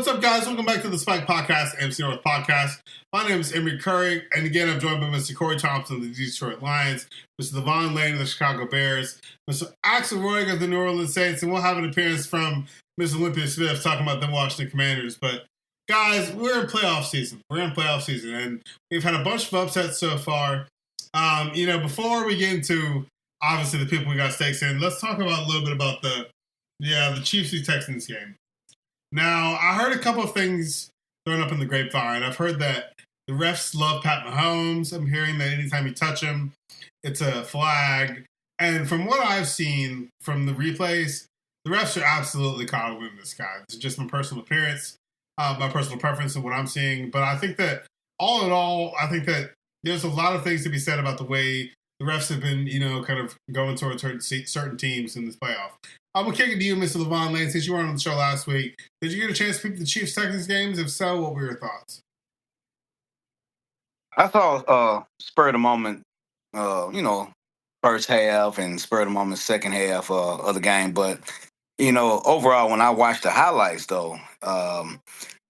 What's up, guys? Welcome back to the Spike Podcast, MC North Podcast. My name is Imorie Curry, and again, I'm joined by Mr. Corey Thompson of the Detroit Lions, Mr. Lavon Lane of the Chicago Bears, Mr. Axel Roy of the New Orleans Saints, and we'll have an appearance from Ms. Olympia Smith talking about the Washington Commanders. But, guys, we're in playoff season. And we've had a bunch of upsets so far. Before we get into, obviously, the people we got stakes in, let's talk about a little bit about the Chiefs v. Texans game. Now, I heard a couple of things thrown up in the grapevine. I've heard that the refs love Pat Mahomes. I'm hearing that anytime you touch him, it's a flag. And from what I've seen from the replays, the refs are absolutely coddling this guy. It's just my personal appearance, my personal preference of what I'm seeing. But I think that all in all, I think that there's a lot of things to be said about the way the refs have been, kind of going towards certain teams in this playoff. I'm going to kick it to you, Mr. Lavon Lane, since you weren't on the show last week. Did you get a chance to pick the Chiefs-Texans games? If so, what were your thoughts? I saw spur of the moment, first half and spur of the moment second half of the game. But, overall, when I watched the highlights, though,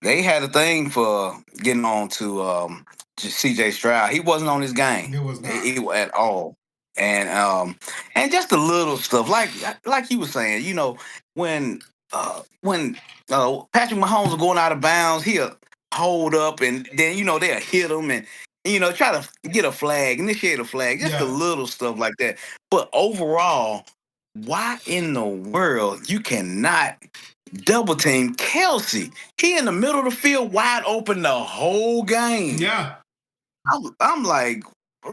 they had a thing for getting on to C.J. Stroud. He wasn't on his game. It was not. He at all. And just the little stuff, like you were saying, when Patrick Mahomes was going out of bounds, he'll hold up and then they'll hit him and try to get a flag, initiate a flag, just the little stuff like that. But overall, why in the world you cannot double team Kelsey? He in the middle of the field, wide open the whole game. Yeah, I'm like,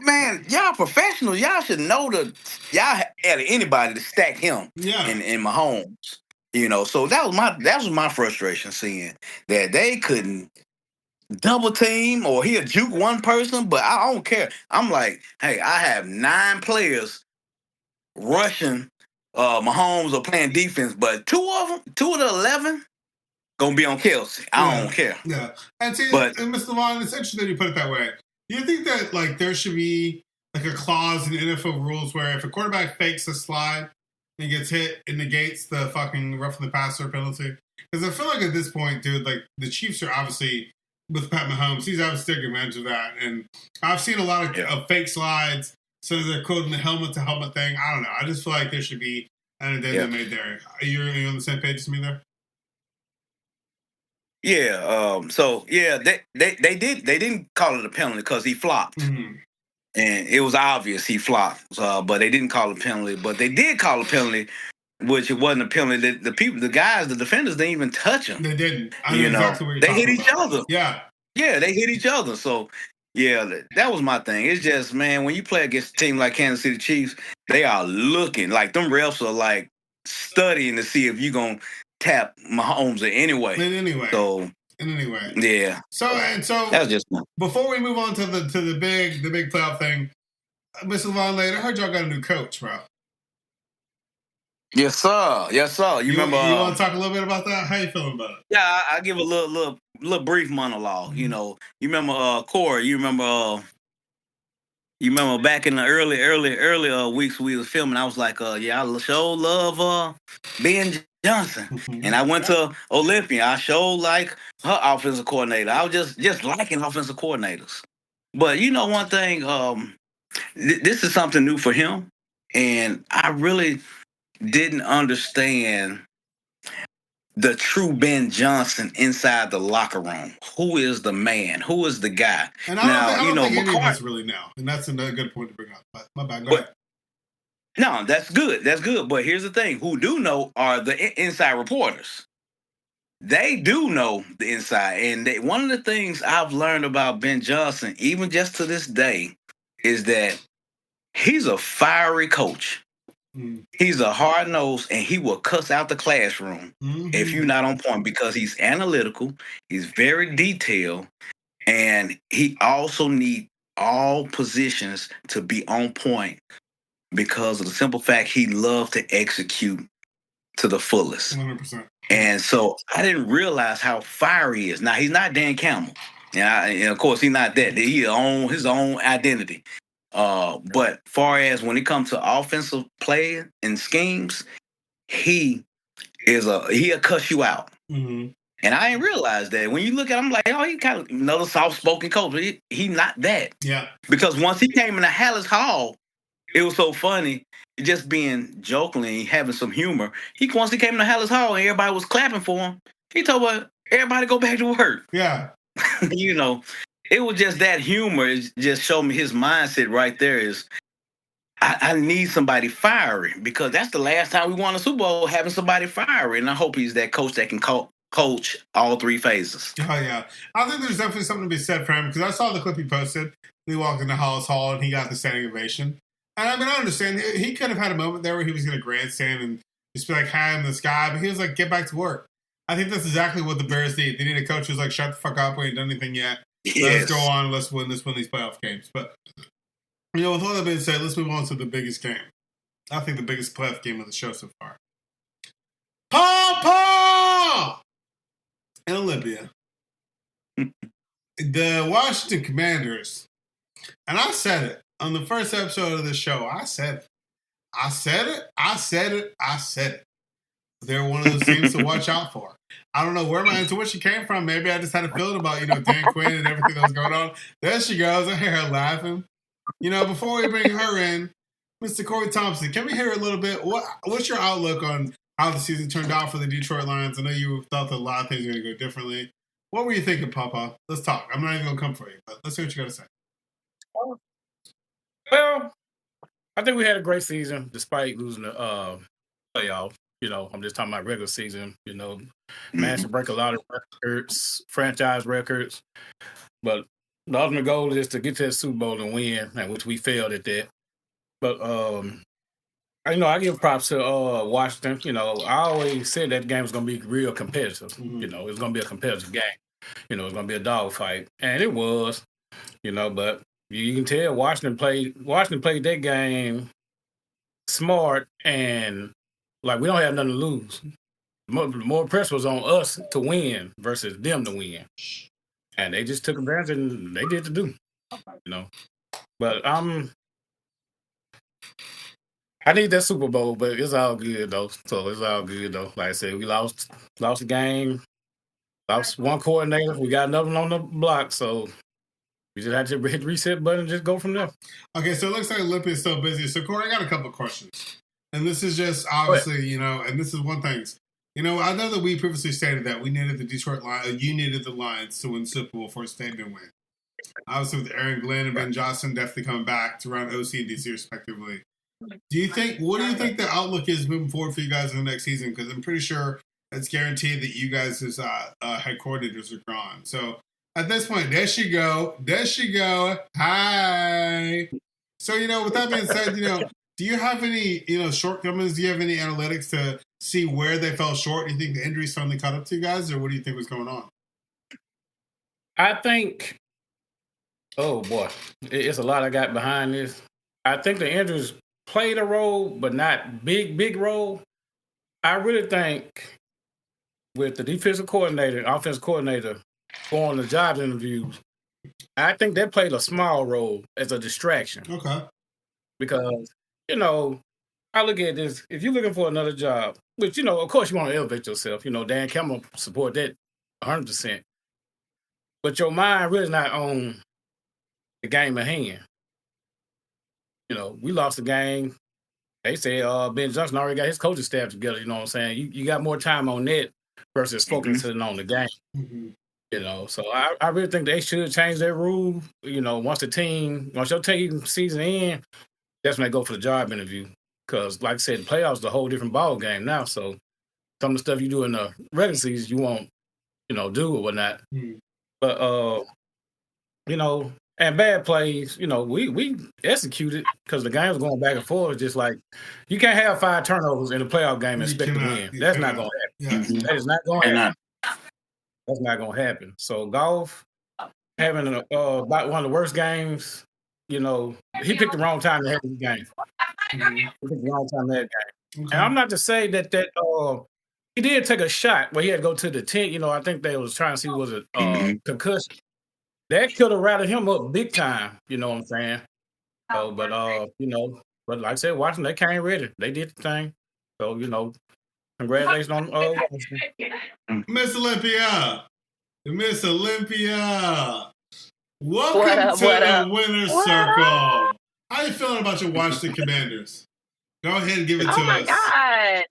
man, y'all professionals. Y'all should know y'all had anybody to stack him in Mahomes. So that was my frustration, seeing that they couldn't double team or he'll juke one person, but I don't care. I'm like, hey, I have 9 players rushing Mahomes or playing defense, but 2 of the 11 gonna be on Kelsey. I don't care. Yeah, and Mr. Vaughn, it's interesting that you put it that way. Do you think that there should be a clause in the NFL rules where if a quarterback fakes a slide and gets hit, it negates the fucking roughing the passer penalty? Because I feel like at this point, dude, the Chiefs are obviously with Pat Mahomes. He's obviously taking advantage of that, and I've seen a lot of fake slides. So they're quoting the helmet to helmet thing. I don't know. I just feel like there should be an addendum made there. Are you on the same page as me there? Yeah. They didn't call it a penalty because he flopped, and it was obvious he flopped. But they didn't call it a penalty. But they did call it a penalty, which it wasn't a penalty. The defenders didn't even touch him. They didn't. I know exactly what you're they hit each about. other. Yeah, they hit each other. So that was my thing. It's just, man, when you play against a team like Kansas City Chiefs, they are looking like them refs are studying to see if you're gonna tap Mahomes in any way. Yeah. So that was just before we move on to the big playoff thing, Mr. Lavon Lane, I heard y'all got a new coach, bro. Yes, sir. You remember? You want to talk a little bit about that? How you feeling about it? Yeah, I give a little brief monologue. You remember Corey? You remember back in the early weeks we was filming? I was like, I sure love Ben Johnson, and I went to Olympia. I sure like her offensive coordinator. I was just liking offensive coordinators. But one thing, this is something new for him, and I really didn't understand the true Ben Johnson inside the locker room. Who is the man? Who is the guy? And I don't think any of us really know, and that's another good point to bring up. But my bad. Go ahead. No, that's good. But here's the thing: who do know are the inside reporters. They do know the inside, and one of the things I've learned about Ben Johnson, even just to this day, is that he's a fiery coach. He's a hard nose, and he will cuss out the classroom if you're not on point, because he's analytical, he's very detailed, and he also needs all positions to be on point because of the simple fact he loves to execute to the fullest. 100%. And so I didn't realize how fiery he is. Now, he's not Dan Campbell. And of course, he's not that. He owns his own identity. But far as when it comes to offensive play and schemes, he'll cuss you out. And I ain't realized that. When you look at him, like, oh, he kind of another soft-spoken coach, but he not that. Yeah. Because once he came into Hallis Hall, it was so funny, just being jokingly, having some humor. Once he came into Hallis Hall and everybody was clapping for him, he told everybody go back to work. Yeah. You know, it was just that humor. It just showed me his mindset right there is, I need somebody fiery, because that's the last time we won a Super Bowl, having somebody fiery. And I hope he's that coach that can coach all three phases. Oh, yeah. I think there's definitely something to be said for him, because I saw the clip he posted. He walked into Hallis Hall and he got the standing ovation. And I mean, I understand. He could have had a moment there where he was going to grandstand and just be like high in the sky, but he was like, get back to work. I think that's exactly what the Bears need. They need a coach who's like, shut the fuck up, we ain't done anything yet. Let's go on, let's win these playoff games. But, with all that being said, let's move on to the biggest game. I think the biggest playoff game of the show so far. Paw in Olympia. The Washington Commanders. And I said it on the first episode of the show. I said it. They're one of those teams to watch out for. I don't know where my intuition came from. Maybe I just had a feeling about, Dan Quinn and everything that was going on. There she goes. I hear her laughing. Before we bring her in, Mr. Corey Thompson, can we hear a little bit? What's your outlook on how the season turned out for the Detroit Lions? I know you thought that a lot of things were going to go differently. What were you thinking, Papa? Let's talk. I'm not even going to come for you, but let's hear what you got to say. Well, I think we had a great season despite losing the playoff. I'm just talking about regular season. Managed to break a lot of records, franchise records. But the ultimate goal is to get to the Super Bowl and win, and which we failed at that. But I give props to Washington. I always said that game was going to be real competitive. Mm-hmm. It was going to be a competitive game. It was going to be a dogfight, and it was. But you can tell Washington played that game smart, and like, we don't have nothing to lose. More pressure was on us to win versus them to win. And they just took advantage and they did to do. But I need that Super Bowl, but it's all good though. So it's all good though. Like I said, we lost the game, lost one coordinator, we got another one on the block, so we just had to hit the reset button and just go from there. Okay, so it looks like Olympia is so busy. So Corey, I got a couple of questions. And this is just obviously, and this is one thing. I know that we previously stated that we needed the Detroit Lions, you needed the Lions to win Super Bowl for a statement win. Obviously, with Aaron Glenn and Ben Johnson definitely coming back to run OC and DC respectively. What do you think the outlook is moving forward for you guys in the next season? Because I'm pretty sure it's guaranteed that you guys as head coordinators are gone. So at this point, there she go. Hi. So, with that being said, do you have any, shortcomings? Do you have any analytics to see where they fell short? Do you think the injuries finally caught up to you guys, or what do you think was going on? I think, oh boy, it's a lot I got behind this. I think the injuries played a role, but not big role. I really think with the defensive coordinator, offensive coordinator going to job interviews, I think that played a small role as a distraction. Okay. Because, I look at this, if you're looking for another job, which, of course you want to elevate yourself. Dan Campbell support that 100%. But your mind really not on the game at hand. We lost the game. They said Ben Johnson already got his coaching staff together, you know what I'm saying? You got more time on that versus focusing on the game. Mm-hmm. So I really think they should change their rule. Once your team season in, that's when they go for the job interview. Because, like I said, the playoffs is a whole different ball game now. So some of the stuff you do in the regular season, you won't, do or whatnot. Mm-hmm. But, and bad plays, we executed because the game was going back and forth. Just like, you can't have 5 turnovers in a playoff game and expect to win. That's not going to happen. Yeah. That is not going to happen. That's not going to happen. So, Goff having about one of the worst games, he picked the wrong time to have this game. Mm-hmm. He picked the wrong time to have the game. Okay. And I'm not to say that he did take a shot where he had to go to the tent. I think they was trying to see was it concussion. That could have rattled him up big time. You know what I'm saying? So, but like I said, Washington, they came ready. They did the thing. So, Congratulations on Miss Olympia. Miss Olympia. What Welcome up, to what the up? winner's What circle. up? How you feeling about your Washington Commanders? Go ahead and give it to Oh my us. God.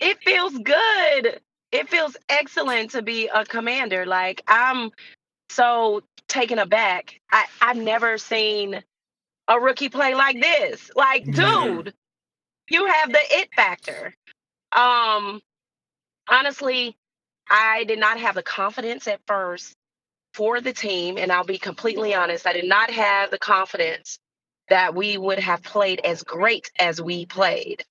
It feels good. It feels excellent to be a Commander. Like, I'm so taken aback. I've never seen a rookie play like this. Like, Me neither. dude, you have the it factor. Honestly, I did not have the confidence at first for the team, and I'll be completely honest, I did not have the confidence that we would have played as great as we played.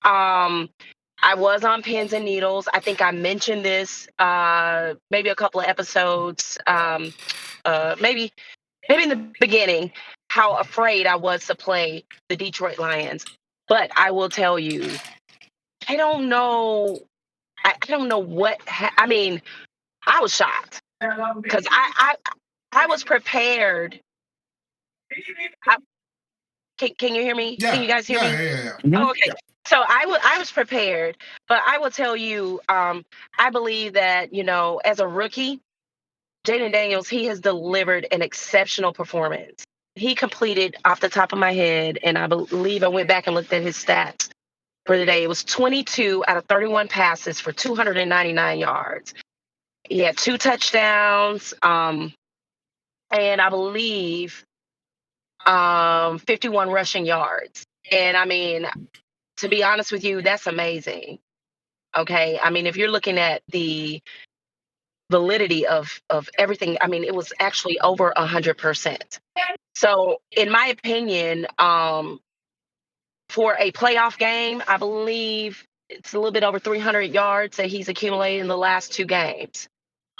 I was on pins and needles. I think I mentioned this maybe a couple of episodes, maybe in the beginning, how afraid I was to play the Detroit Lions. But I will tell you, I don't know. I don't know what. I mean, I was shocked because I was prepared. Can you hear me? Yeah. Can you guys hear me? Yeah. Oh, okay. So I was prepared, but I will tell you, I believe that, as a rookie, Jaden Daniels, he has delivered an exceptional performance. He completed, off the top of my head, and I believe I went back and looked at his stats for the day. It was 22 out of 31 passes for 299 yards. He had 2 touchdowns, and I believe 51 rushing yards. And I mean, to be honest with you, that's amazing. Okay. I mean, if you're looking at the validity of everything, I mean, it was actually over 100%. So in my opinion, for a playoff game, I believe it's a little bit over 300 yards that he's accumulated in the last 2 games,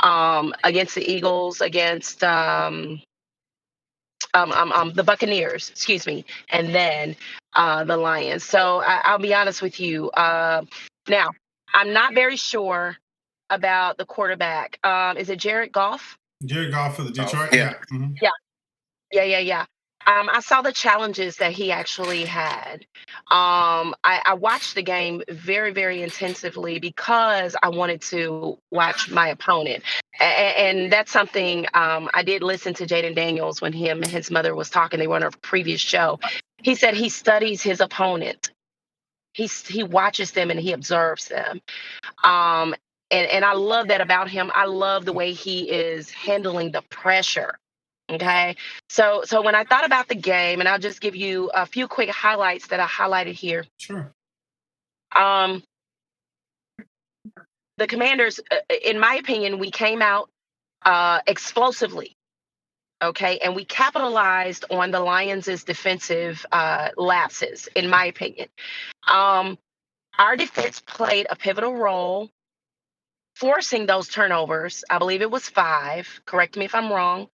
against the Eagles, against the Buccaneers, excuse me, and then the Lions. So I'll be honest with you. Now, I'm not very sure about the quarterback. Is it Jared Goff? Jared Goff for the Detroit? Yeah. Mm-hmm. Yeah. I saw the challenges that he actually had. I watched the game very, very intensively because I wanted to watch my opponent. And that's something I did listen to Jaden Daniels when him and his mother was talking. They were on a previous show. He said he studies his opponent. He watches them and he observes them. And I love that about him. I love the way he is handling the pressure. Okay. So when I thought about the game, and I'll just give you a few quick highlights that I highlighted here. Sure. The Commanders, in my opinion, we came out explosively. Okay. And we capitalized on the Lions' defensive lapses, in my opinion. Our defense played a pivotal role forcing those turnovers. I believe it was 5. Correct me if I'm wrong.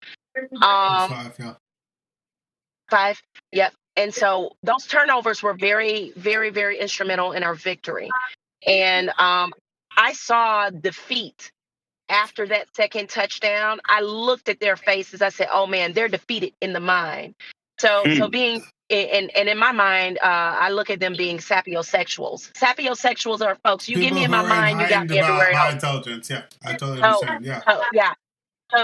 5, yeah. 5. Yep. And so those turnovers were very, very, very instrumental in our victory. And I saw defeat after that second touchdown. I looked at their faces. I said, "Oh man, they're defeated in the mind." So being and in my mind, I look at them being sapiosexuals. Sapiosexuals are folks. You People get me in who my are mind, you got me everywhere high else. intelligence. Yeah, I totally understand. Yeah. Yeah.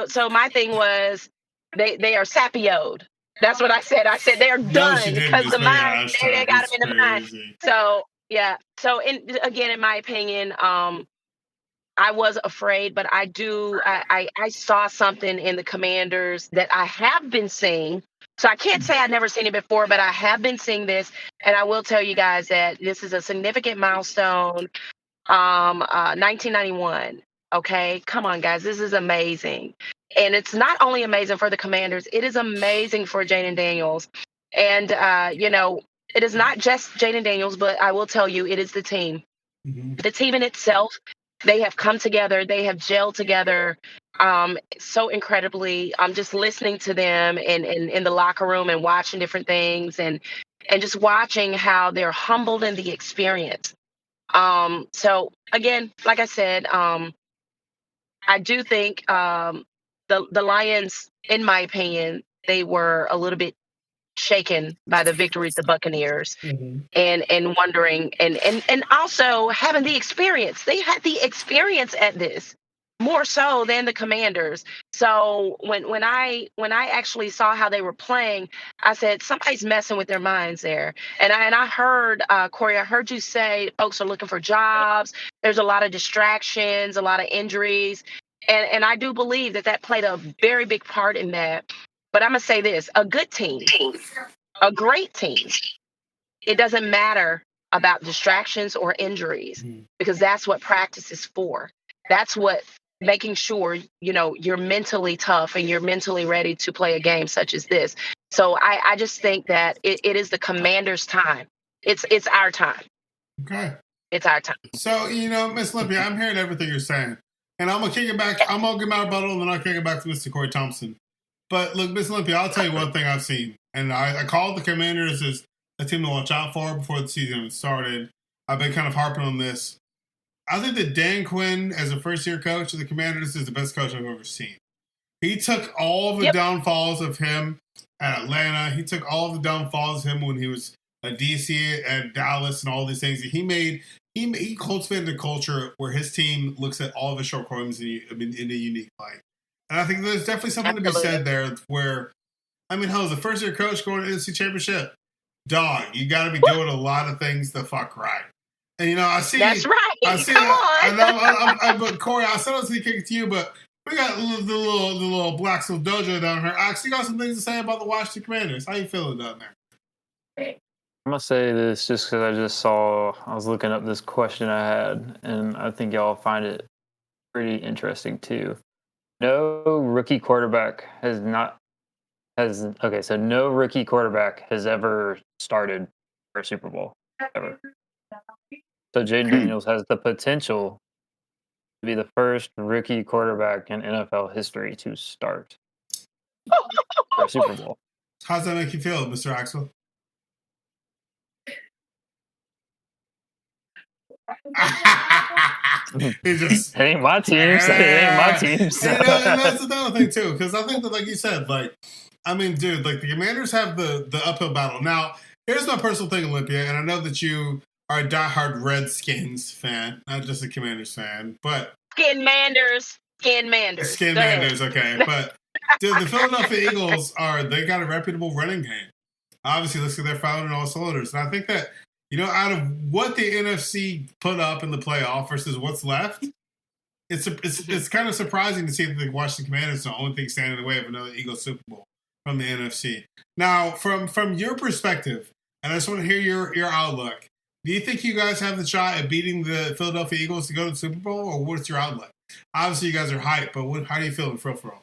So my thing was they are sapioed. That's what I said. I said they're done because the mind they got them in the mind. So yeah. So again, in my opinion, I was afraid, but I saw something in the Commanders that I have been seeing. So I can't say I've never seen it before, but I have been seeing this, and I will tell you guys that this is a significant milestone. 1991. Okay, come on, guys, this is amazing, and it's not only amazing for the Commanders, it is amazing for Jaden Daniels, and it is not just Jaden Daniels, but I will tell you, it is the team. Mm-hmm. The team in itself, they have come together, they have gelled together so incredibly. I'm just listening to them in the locker room and watching different things and just watching how they're humbled in the experience. So again, like I said, I do think the Lions, in my opinion, they were a little bit shaken by the victories the Buccaneers and wondering and also having the experience. They had the experience at this more so than the Commanders. So when I actually saw how they were playing, I said somebody's messing with their minds there. And I heard Corey, I heard you say folks are looking for jobs. There's a lot of distractions, a lot of injuries, and I do believe that played a very big part in that. But I'm gonna say this: a good team, a great team, it doesn't matter about distractions or injuries because that's what practice is for. That's what making sure you're mentally tough and you're mentally ready to play a game such as this. So I just think that it is the Commanders' time. It's our time. Okay. It's our time. So, Miss Olympia, I'm hearing everything you're saying. And I'm going to kick it back. I'm going to give my rebuttal and then I'll kick it back to Mr. Corey Thompson. But look, Miss Olympia, I'll tell you one thing I've seen. And I called the Commanders as a team to watch out for before the season started. I've been kind of harping on this. I think that Dan Quinn, as a first-year coach of the Commanders, is the best coach I've ever seen. He took all the downfalls of him at Atlanta. He took all the downfalls of him when he was at DC, at Dallas, and all these things. He cultivated a culture where his team looks at all of his shortcomings in a unique light. And I think there's definitely something to be said there where, hell, as a first-year coach going to the NFC Championship, dog, you got to be doing a lot of things the fuck right. And, I see... That's right. I see. Come on. But Corey, I said I was going to kick it to you, but we got the little Black Soul Dojo down here. Alex, you got some things to say about the Washington Commanders. How you feeling down there? I'm going to say this just because I was looking up this question I had, and I think y'all find it pretty interesting too. No rookie quarterback has ever started for a Super Bowl, ever. So Jaden Daniels has the potential to be the first rookie quarterback in NFL history to start for a Super Bowl. How does that make you feel, Mr. Axel? It ain't my team. It ain't my team. So. And that's another thing too, because I think that, like you said, the Commanders have the uphill battle. Now, here's my personal thing, Olympia, and I know that you are a diehard Redskins fan, not just a Commanders fan, but Skinmanders. Okay, but dude, the Philadelphia Eagles they got a reputable running game. Obviously, looks like they're firing all cylinders, and I think that out of what the NFC put up in the playoff versus what's left, it's kind of surprising to see that the Washington Commanders are the only thing standing in the way of another Eagles Super Bowl from the NFC. Now, from your perspective, and I just want to hear your outlook. Do you think you guys have the shot at beating the Philadelphia Eagles to go to the Super Bowl, or what's your outlook? Obviously, you guys are hyped, but how do you feel in for real?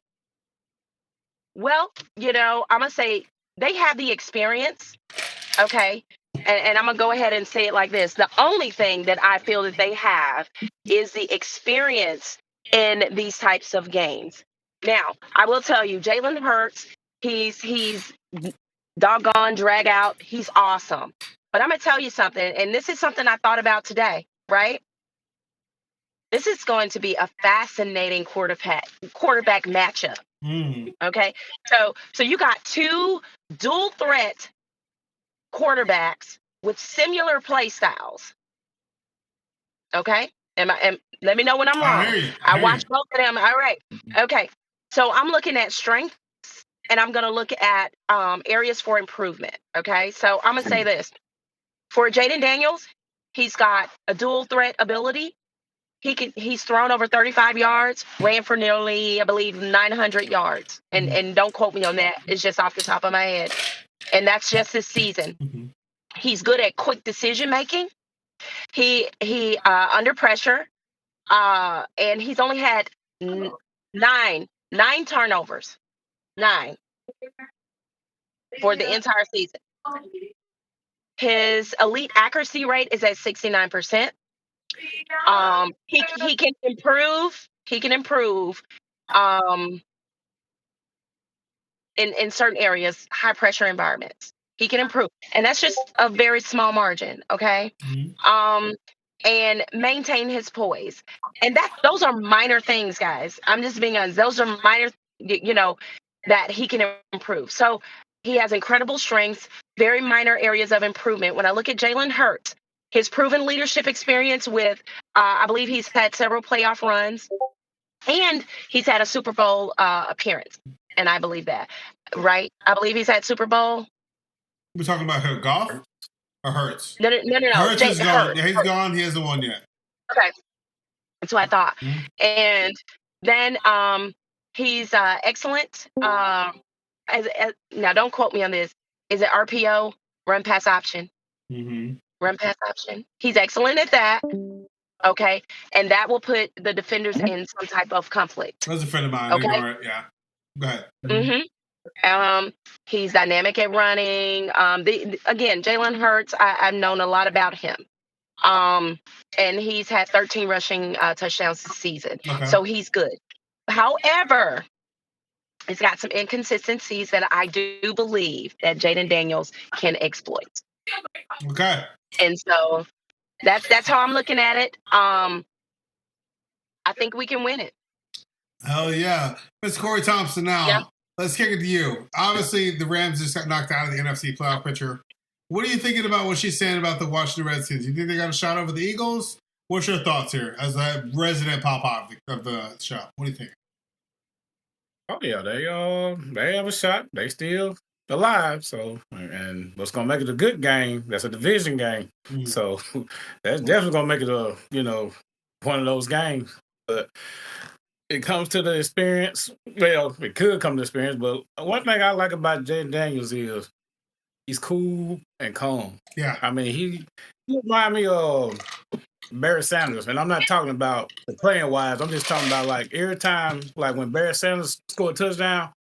Well, I'm going to say they have the experience, okay? And I'm going to go ahead and say it like this. The only thing that I feel that they have is the experience in these types of games. Now, I will tell you, Jalen Hurts, he's doggone drag out. He's awesome. But I'm going to tell you something, and this is something I thought about today, right? This is going to be a fascinating quarterback matchup. Okay? So you got two dual threat quarterbacks with similar play styles. Okay? And let me know when I'm wrong. I watched both of them. All right. Okay. So I'm looking at strengths and I'm going to look at areas for improvement. Okay? So I'm going to say this. For Jaden Daniels, he's got a dual threat ability. He's thrown over 35 yards, ran for nearly, I believe, 900 yards. And don't quote me on that. It's just off the top of my head. And that's just this season. He's good at quick decision making. He under pressure. And he's only had nine turnovers. 9 for the entire season. His elite accuracy rate is at 69%. He can improve. He can improve in certain areas, high pressure environments. He can improve, and that's just a very small margin. Okay, and maintain his poise, and those are minor things, guys. I'm just being honest; those are minor, that he can improve. So He has incredible strengths, very minor areas of improvement. When I look at Jalen Hurts, his proven leadership experience with, I believe he's had several playoff runs, and he's had a Super Bowl appearance. And I believe that, right? I believe he's had Super Bowl. We're talking about her golf or Hurts? No. Hurts is gone. Yeah, he's gone. He hasn't won yet. Okay. That's what I thought. Mm-hmm. And then he's excellent. Now, don't quote me on this. Is it RPO, run pass option? Mm-hmm. Run pass option. He's excellent at that. Okay. And that will put the defenders in some type of conflict. That's a friend of mine. Okay. Yeah. Go ahead. Mm-hmm. He's dynamic at running. Again, Jalen Hurts, I've known a lot about him. And he's had 13 rushing touchdowns this season. Okay. So he's good. However, it's got some inconsistencies that I do believe that Jaden Daniels can exploit. Okay. And so that's how I'm looking at it. I think we can win it. Hell yeah. Ms. Corey Thompson now. Yeah. Let's kick it to you. Obviously, the Rams just got knocked out of the NFC playoff picture. What are you thinking about what she's saying about the Washington Redskins? You think they got a shot over the Eagles? What's your thoughts here as a resident pop-off of the show? What do you think? Oh, yeah, they have a shot. They still alive. So, and what's going to make it a good game, that's a division game. Mm-hmm. So that's definitely going to make it one of those games. But it comes to the experience. Well, it could come to experience, but one thing I like about Jaden Daniels is he's cool and calm. Yeah. I mean, he reminds me of Barry Sanders, and I'm not talking about the playing wise. I'm just talking about like every time, like when Barry Sanders scored a touchdown,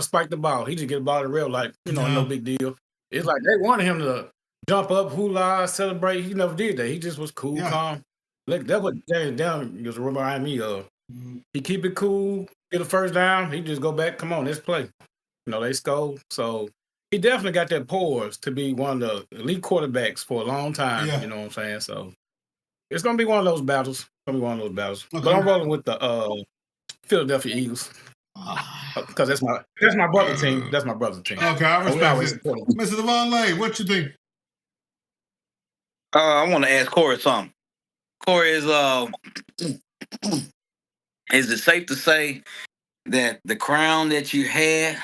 spike the ball. He just get the ball to the rail, like, no big deal. It's like they wanted him to jump up, hula, celebrate. He never did that. He just was cool, calm. Look, that's what Jaden Daniels remind me of. Mm-hmm. He keep it cool, get a first down. He just go back, come on, let's play. They score. So he definitely got that pores to be one of the elite quarterbacks for a long time. Yeah. You know what I'm saying? So it's going to be one of those battles. Okay. But I'm rolling with the Philadelphia Eagles. Because that's my brother's team. That's my brother's team. Okay, I respect it. Mr. Lavon Lane, what you think? I want to ask Corey something. Corey, is it safe to say that the crown that you had,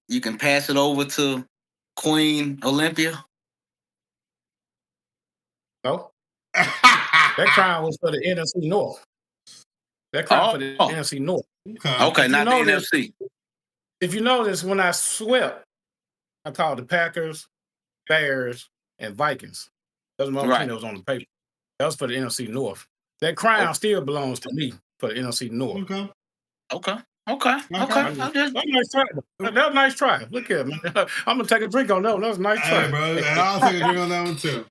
you can pass it over to Queen Olympia? No. That crown was for the NFC North. That crown for the NFC North. Okay, not the NFC. If you notice, when I swept, I called the Packers, Bears, and Vikings. Those are my team that was on the paper. That was for the NFC North. That crown still belongs to me for the NFC North. Okay. That was a nice try. That was a nice try. Look at me. I'm going to take a drink on that one. That was a nice try. Hey, bro. And I'll take a drink on that one, too.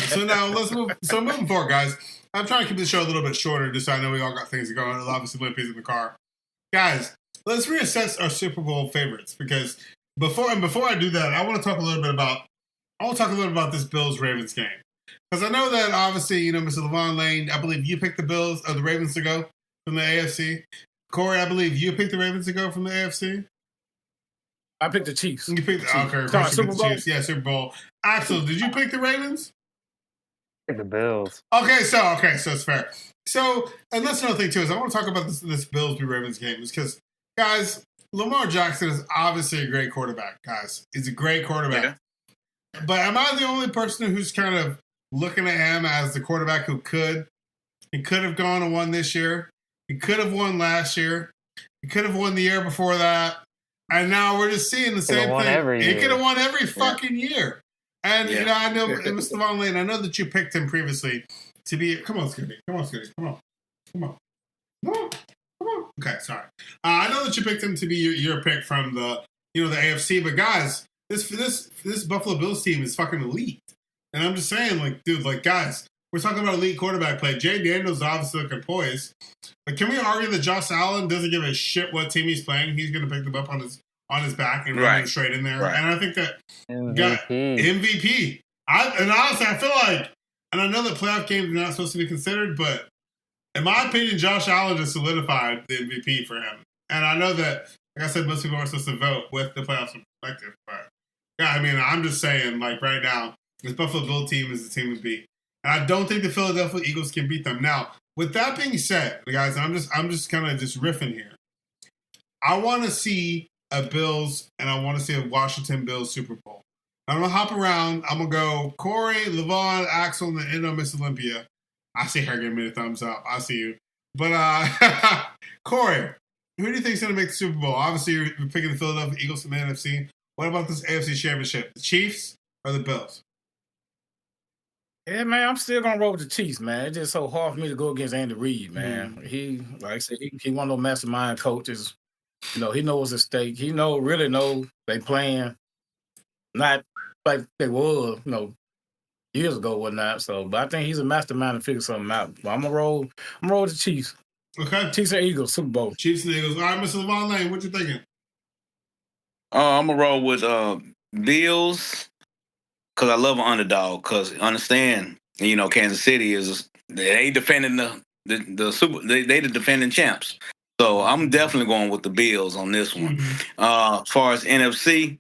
So now, moving forward, guys. I'm trying to keep the show a little bit shorter, just so I know we all got things to go on. Obviously, Limpy's in the car. Guys, let's reassess our Super Bowl favorites, because before I do that, I want to talk a little bit about this Bills-Ravens game. Because I know that, obviously, Mr. Lavon Lane, I believe you picked the Ravens to go from the AFC. Corey, I believe you picked the Ravens to go from the AFC. I picked the Chiefs. You picked the Super Bowl? Chiefs. Yeah, Super Bowl. Axel, did you pick the Ravens? I picked the Bills. Okay, so it's fair. So, and that's another thing too, is I want to talk about this Bills v. Ravens game, is because, guys, Lamar Jackson is obviously a great quarterback, guys. He's a great quarterback. Yeah. But am I the only person who's kind of looking at him as the quarterback who could have gone and won this year? He could have won last year. He could have won the year before that. And now we're just seeing the same thing. He could have won every fucking year. And, I know, Mr. Lavon Lane, I know that you picked him previously to be... Come on, Scooby. Come on. Okay, sorry. I know that you picked him to be your pick from the AFC, but guys, this Buffalo Bills team is fucking elite. And I'm just saying, guys, we're talking about elite quarterback play. Jay Daniels is obviously looking poised. But can we argue that Josh Allen doesn't give a shit what team he's playing? He's going to pick them up on his back and run him straight in there. Right. And I think that MVP. And honestly, I feel like, and I know that playoff games are not supposed to be considered, but in my opinion, Josh Allen just solidified the MVP for him. And I know that like I said, most people are supposed to vote with the playoffs in perspective. But yeah, I mean, I'm just saying, like right now, this Buffalo Bill team is the team to beat, and I don't think the Philadelphia Eagles can beat them. Now, with that being said, guys, I'm just kind of just riffing here. I want to see a Bills and I want to see a Washington Bills Super Bowl. I'm gonna hop around. I'm gonna go Corey, Lavon, Axel, and the end of Miss Olympia. I see her giving me a thumbs up. I see you. But Corey, who do you think is gonna make the Super Bowl? Obviously, you're picking the Philadelphia Eagles from the NFC. What about this AFC Championship? The Chiefs or the Bills? Yeah, man, I'm still gonna roll with the Chiefs, man. It's just so hard for me to go against Andy Reid, man. He, like I said, he one of those mastermind coaches. You know, he knows the stake. He really know they playing not like they were, years ago, whatnot. So, but I think he's a mastermind to figure something out. But I'm gonna roll with the Chiefs. Okay. Chiefs and Eagles, Super Bowl. Chiefs and Eagles. All right, Mr. Lavon Lane, what you thinking? I'm gonna roll with Bills because I love an underdog. Because understand, Kansas City they defending the Super. They the defending champs. So I'm definitely going with the Bills on this one. As far as NFC,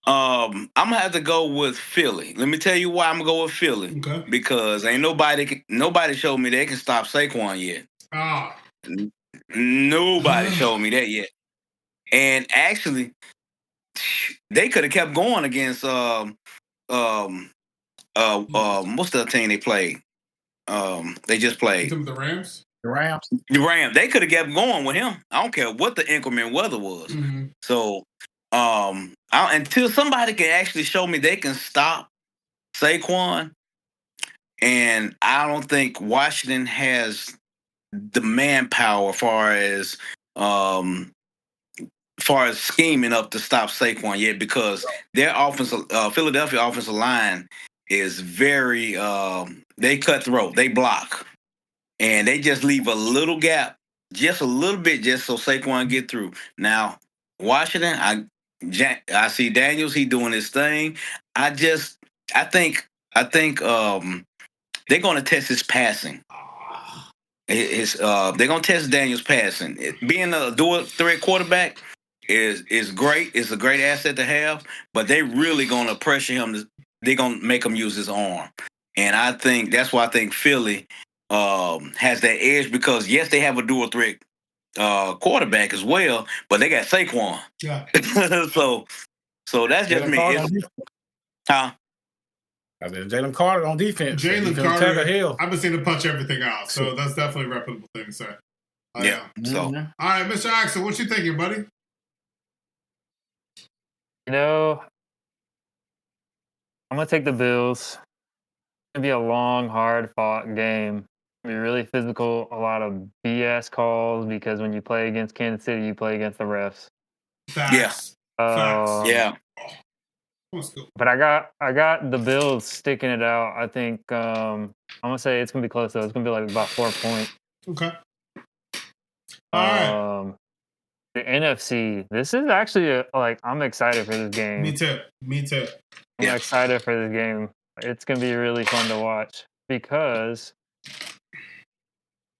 I'm gonna have to go with Philly. Let me tell you why I'm gonna go with Philly. Okay. Because ain't nobody showed me they can stop Saquon yet. Nobody showed me that yet. And actually, they could have kept going against what's the team they played? They just played the Rams. The Rams. They could have kept going with him. I don't care what the increment weather was. So, until somebody can actually show me they can stop Saquon, and I don't think Washington has the manpower as far as scheming up to stop Saquon yet, because their Philadelphia offensive line is very they cutthroat, they block. And they just leave a little gap, just a little bit, just so Saquon get through. Now, Washington, I see Daniels, he doing his thing. I think they're going to test his passing. They're going to test Daniels' passing. Being a dual threat quarterback is great. It's a great asset to have, but they really going to pressure him. They're going to make him use his arm. And I think that's why I think Philly has that edge, because yes, they have a dual threat quarterback as well, but they got Saquon. Yeah. so that's just me. I mean, Jalen Carter on defense. Jalen Carter. I've been seeing him punch everything out, so that's definitely a reputable thing to say. Yeah. So, all right, Mr. Axel, what you thinking, buddy? I'm gonna take the Bills. It's gonna be a long, hard-fought game. Be really physical, a lot of BS calls, because when you play against Kansas City, you play against the refs. Facts. Yeah. But I got the Bills sticking it out. I think I'm gonna say it's gonna be close though. It's gonna be like about 4 points. Okay. All right. The NFC. This is actually I'm excited for this game. Me too. I'm excited for this game. It's gonna be really fun to watch because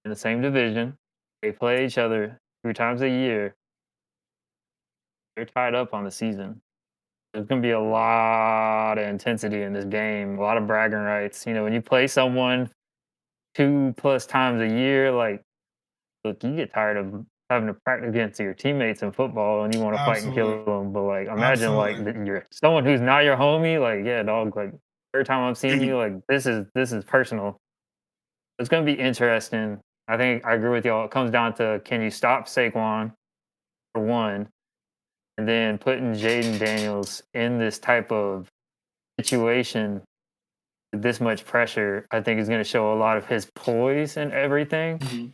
in the same division, they play each other 3 times a year. They're tied up on the season. There's going to be a lot of intensity in this game, a lot of bragging rights. When you play someone 2+ times a year, look, you get tired of having to practice against your teammates in football and you want to fight and kill them. But, imagine, you're someone who's not your homie, dog, every time I'm seeing you, this is personal. It's going to be interesting. I think I agree with y'all. It comes down to, can you stop Saquon, for one? And then putting Jaden Daniels in this type of situation with this much pressure, I think is going to show a lot of his poise and everything.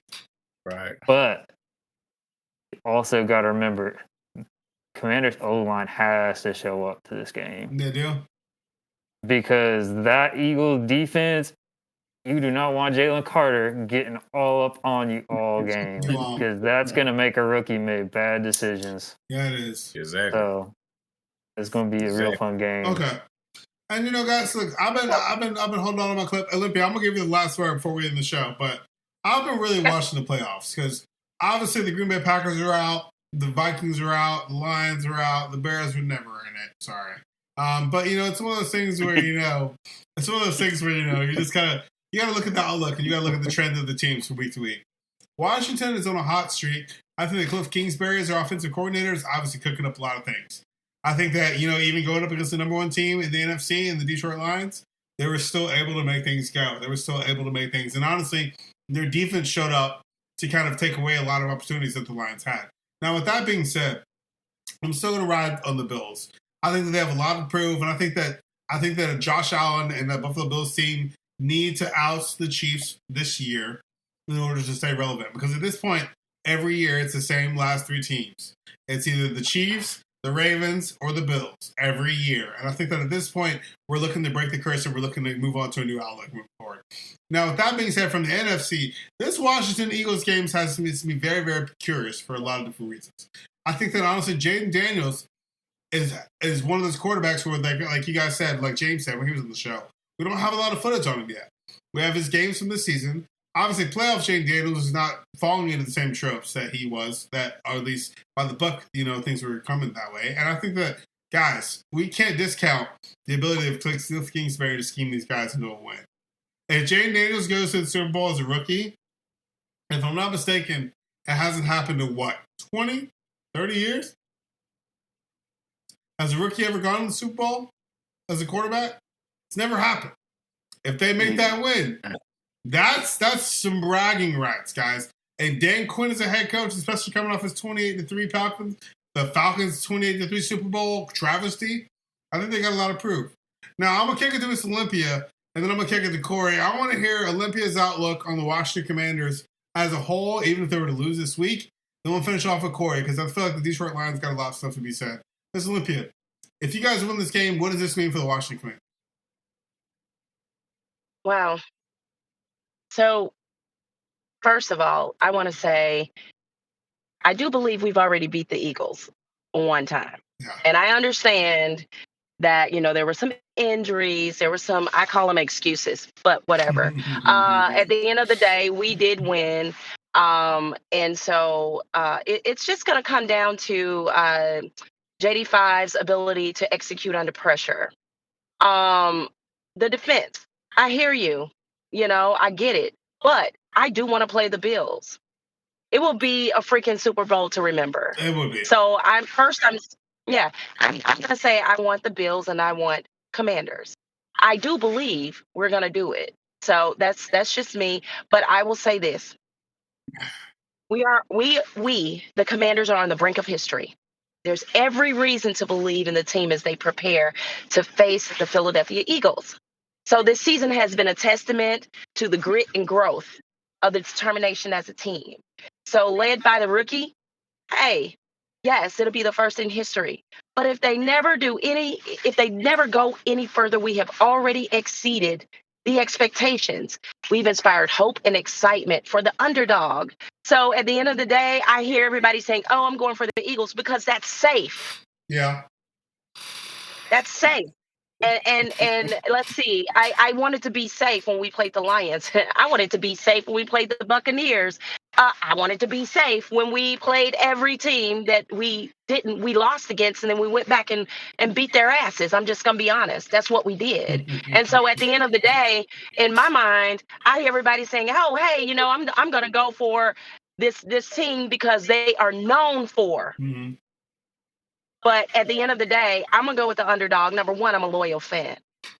Right. But also got to remember, Commanders' O-line has to show up to this game. They do. Because that Eagles defense, you do not want Jalen Carter getting all up on you all game, because that's going to make a rookie make bad decisions. Yeah, it is. Exactly. So it's going to be a real fun game. Okay. And guys, look, I've been holding on to my clip. Olympia, I'm gonna give you the last word before we end the show. But I've been really watching the playoffs because obviously the Green Bay Packers are out. The Vikings are out. The Lions are out. The Bears were never in it. Sorry. But, it's one of those things where, you just kind of, you got to look at the outlook and you got to look at the trend of the teams from week to week. Washington is on a hot streak. I think that Cliff Kingsbury as their offensive coordinator is obviously cooking up a lot of things. I think that, even going up against the number one team in the NFC and the Detroit Lions, they were still able to make things go. They were still able to make things. And honestly, their defense showed up to kind of take away a lot of opportunities that the Lions had. Now, with that being said, I'm still going to ride on the Bills. I think that they have a lot to prove, and I think that Josh Allen and the Buffalo Bills team need to oust the Chiefs this year in order to stay relevant. Because at this point, every year it's the same last three teams. It's either the Chiefs, the Ravens, or the Bills every year. And I think that at this point, we're looking to break the curse and we're looking to move on to a new outlook moving forward. Now, with that being said, from the NFC, this Washington Eagles game has to be very, very curious for a lot of different reasons. I think that, honestly, Jaden Daniels is one of those quarterbacks where, like you guys said, like James said when he was on the show, we don't have a lot of footage on him yet. We have his games from this season. Obviously, playoff Jaden Daniels is not falling into the same tropes that he was, or at least by the book, things were coming that way. And I think that, guys, we can't discount the ability of Cliff Kingsbury to scheme these guys into a win. If Jaden Daniels goes to the Super Bowl as a rookie, if I'm not mistaken, it hasn't happened in 20, 30 years? Has a rookie ever gone to the Super Bowl as a quarterback? It's never happened. If they make that win, that's some bragging rights, guys. And Dan Quinn as a head coach, especially coming off his 28-3 Falcons, the Falcons 28-3 Super Bowl travesty, I think they got a lot to prove. Now, I'm going to kick it to Miss Olympia, and then I'm going to kick it to Corey. I want to hear Olympia's outlook on the Washington Commanders as a whole, even if they were to lose this week. Then we'll finish off with Corey, because I feel like the Detroit Lions got a lot of stuff to be said. Miss Olympia, if you guys win this game, what does this mean for the Washington Commanders? Wow. So, first of all, I want to say I do believe we've already beat the Eagles one time. Yeah. And I understand that, there were some injuries, there were some, I call them excuses, but whatever. At the end of the day, we did win. And so it's just going to come down to JD5's ability to execute under pressure. The defense, I hear you. I get it. But I do want to play the Bills. It will be a freaking Super Bowl to remember. It would be. So I'm going to say I want the Bills and I want Commanders. I do believe we're going to do it. So that's just me. But I will say this. The Commanders are on the brink of history. There's every reason to believe in the team as they prepare to face the Philadelphia Eagles. So this season has been a testament to the grit and growth of the determination as a team. So led by the rookie, hey, yes, it'll be the first in history. But if they never go any further, we have already exceeded the expectations. We've inspired hope and excitement for the underdog. So at the end of the day, I hear everybody saying, oh, I'm going for the Eagles because that's safe. Yeah. That's safe. And let's see, I wanted to be safe when we played the Lions. I wanted to be safe when we played the Buccaneers. I wanted to be safe when we played every team that we lost against, and then we went back and beat their asses. I'm just going to be honest. That's what we did. And so at the end of the day, in my mind, I hear everybody saying, oh, hey, I'm going to go for this team because they are known for. Mm-hmm. But at the end of the day, I'm going to go with the underdog. Number one, I'm a loyal fan.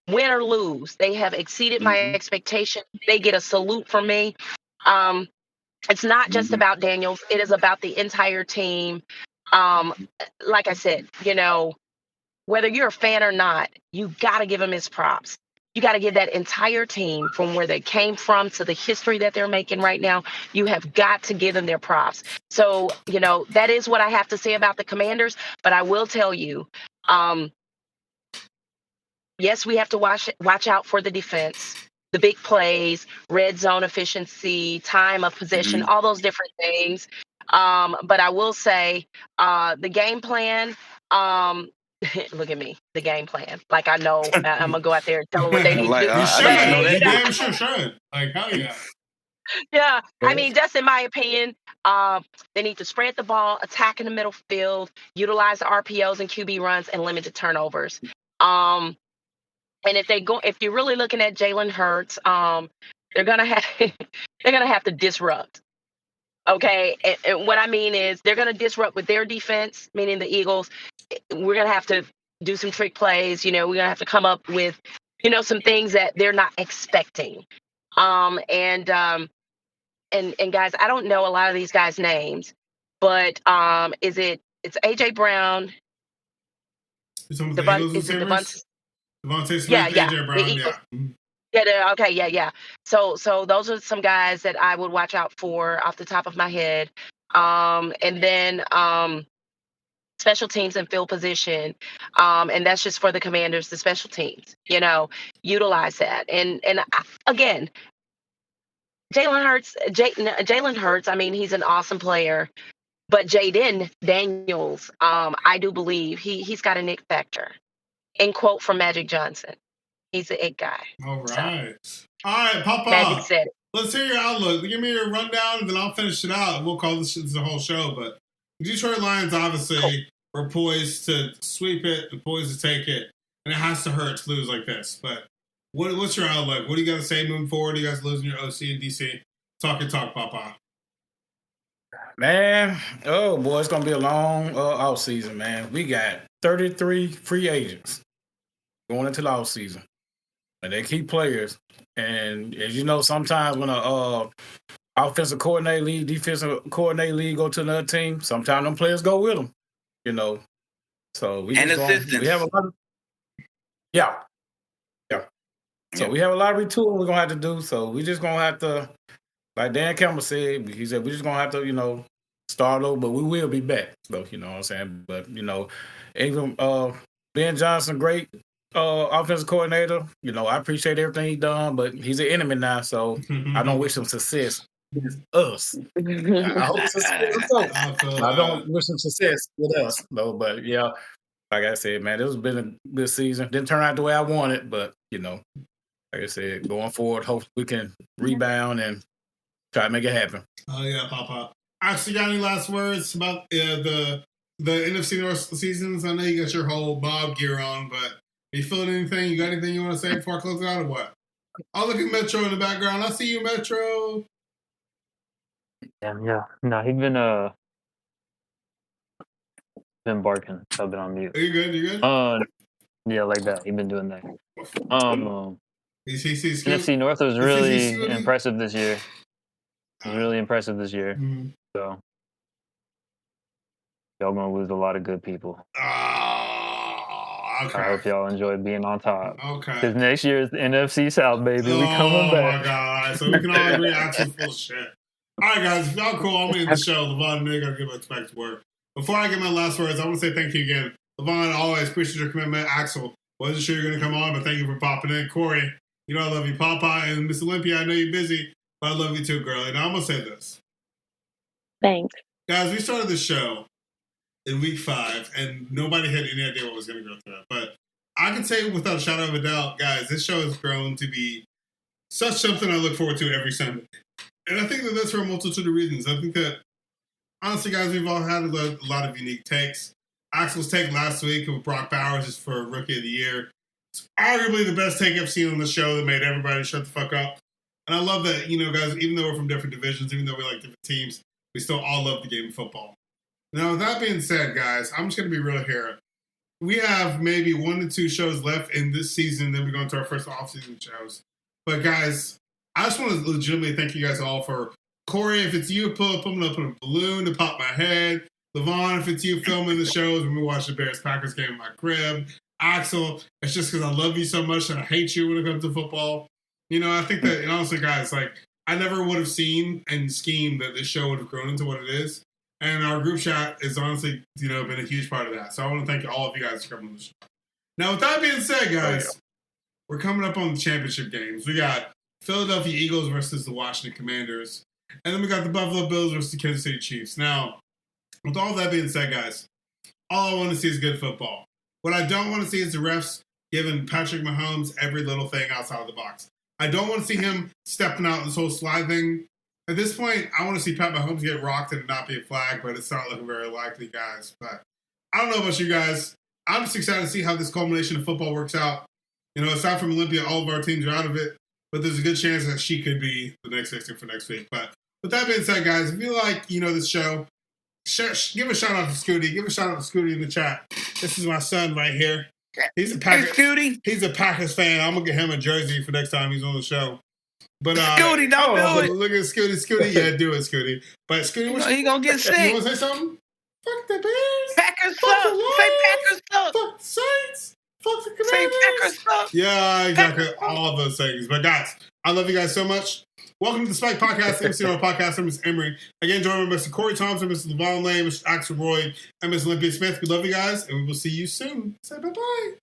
Win or lose, they have exceeded my expectation. They get a salute from me. It's not just about Daniels. It is about the entire team. Like I said, whether you're a fan or not, you got to give him his props. You got to give that entire team, from where they came from to the history that they're making right now, you have got to give them their props. So, that is what I have to say about the Commanders. But I will tell you, yes, we have to watch out for the defense, the big plays, red zone efficiency, time of possession, all those different things. But I will say the game plan, look at me, the game plan. Like, I know I'm going to go out there and tell them what they need to do. You damn sure should. Like, hell yeah. Yeah, I mean, just in my opinion, They need to spread the ball, attack in the middle field, utilize the RPOs and QB runs, and limit the turnovers. And if you're really looking at Jalen Hurts, they're gonna have to disrupt. Okay, and what I mean is they're gonna disrupt with their defense, meaning the Eagles. We're gonna have to do some trick plays. We're gonna have to come up with, some things that they're not expecting. And guys, I don't know a lot of these guys' names, but it's AJ Brown. Devontae Smith, yeah, AJ Brown, yeah. Yeah, okay, yeah. So those are some guys that I would watch out for off the top of my head. And then special teams and field position. And that's just for the Commanders, the special teams, utilize that. And again, Jalen Hurts, I mean, he's an awesome player. But Jaden Daniels, I do believe he's got an it factor. In quote from Magic Johnson. He's the it guy. All right. All right, Papa. Magic said it. Let's hear your outlook. Give me your rundown, and then I'll finish it out. We'll call this the whole show. But the Detroit Lions obviously were poised to sweep it, and poised to take it. And it has to hurt to lose like this. But what's your outlook? What do you got to say moving forward? You guys losing your OC and DC? Talk your talk, Papa. Man, oh boy, it's gonna be a long off season, man. We got 33 free agents going into the off season, and they keep players. And as you know, sometimes when a offensive coordinator leave, defensive coordinator leave, go to another team, sometimes them players go with them. So we have a lot of So we have a lot of retooling we're gonna have to do. So we just gonna have to. Like Dan Campbell said, he said, we're just going to have to, start over, but we will be back. So, you know what I'm saying? But, even Ben Johnson, great offensive coordinator. I appreciate everything he's done, but he's an enemy now, so I don't wish him success with us. I hope success with us. I don't wish him success with us, though. But, yeah, like I said, man, this has been a good season. Didn't turn out the way I wanted, but, like I said, going forward, hope we can rebound and try to make it happen. Oh, yeah, Papa. Actually, got any last words about the NFC North seasons? I know you got your whole Bob gear on, but are you feeling anything? You got anything you want to say before I close it out or what? I'll look at Metro in the background. I see you, Metro. Yeah. No, he's been barking. So I've been on mute. Are you good? You good? Yeah, like that. He's been doing that. He's NFC North was really impressive this year. It was really impressive this year. Mm-hmm. So y'all gonna lose a lot of good people. Okay. I hope y'all enjoy being on top. Okay. Because next year is the NFC South, baby. We coming back. Oh my God! So we can all agree Axel's full shit. All right, guys. If y'all cool, I'm gonna end the show. Lavon, nigga, gotta give us back to work. Before I get my last words, I want to say thank you again, Lavon. Always appreciate your commitment. Axel, wasn't sure you're gonna come on, but thank you for popping in. Corey, I love you, Papa, and Miss Olympia. I know you're busy. But I love you too, girl. And I'm going to say this. Thanks. Guys, we started the show in week 5, and nobody had any idea what was going to go through it. But I can say without a shadow of a doubt, guys, this show has grown to be such something I look forward to every Sunday. And I think that that's for a multitude of reasons. I think that, honestly, guys, we've all had a lot of unique takes. Axel's take last week of Brock Bowers is for Rookie of the Year. It's arguably the best take I've seen on the show that made everybody shut the fuck up. And I love that, guys, even though we're from different divisions, even though we like different teams, we still all love the game of football. Now, with that being said, guys, I'm just going to be real here. We have maybe 1 to 2 shows left in this season, then we go into our first off-season shows. But, guys, I just want to legitimately thank you guys all for Corey, if it's you putting up a balloon to pop my head. Lavon, if it's you filming the shows when we watch the Bears-Packers game in my crib. Axel, it's just because I love you so much and I hate you when it comes to football. I think that, and honestly, guys, I never would have seen and schemed that this show would have grown into what it is. And our group chat is honestly, been a huge part of that. So I want to thank all of you guys for coming on the show. Now, with that being said, guys, we're coming up on the championship games. We got Philadelphia Eagles versus the Washington Commanders. And then we got the Buffalo Bills versus the Kansas City Chiefs. Now, with all that being said, guys, all I want to see is good football. What I don't want to see is the refs giving Patrick Mahomes every little thing outside of the box. I don't want to see him stepping out this whole slide thing. At this point, I want to see Pat Mahomes get rocked and not be a flag, but it's not looking very likely, guys. But I don't know about you guys. I'm just excited to see how this culmination of football works out. You know, aside from Olympia, all of our teams are out of it, but there's a good chance that she could be the next victim for next week. But with that being said, guys, if you like, this show, give a shout out to Scooty. Give a shout out to Scooty in the chat. This is my son right here. He's a Packers. Hey, Scooty. He's a Packers fan. I'm gonna get him a jersey for next time he's on the show. But Scooty, don't do it. Look at Scooty. Scooty, yeah, do it, Scooty. But Scooty, he gonna get sick. You want to say something? Fuck the Bears. Packers Fuck suck. the Lions. Say Packers suck. Fuck the Saints. Fuck the Commanders. Say Packers suck. Yeah, exactly. All those things. But guys, I love you guys so much. Welcome to the Spike Podcast, MCR Podcast. I'm Mr. Imorie. Again, joined by Mr. Corey Thompson, Mr. Lavon Lane, Mr. Axel Roy, and Ms. Olympia Smith. We love you guys, and we will see you soon. Say bye-bye.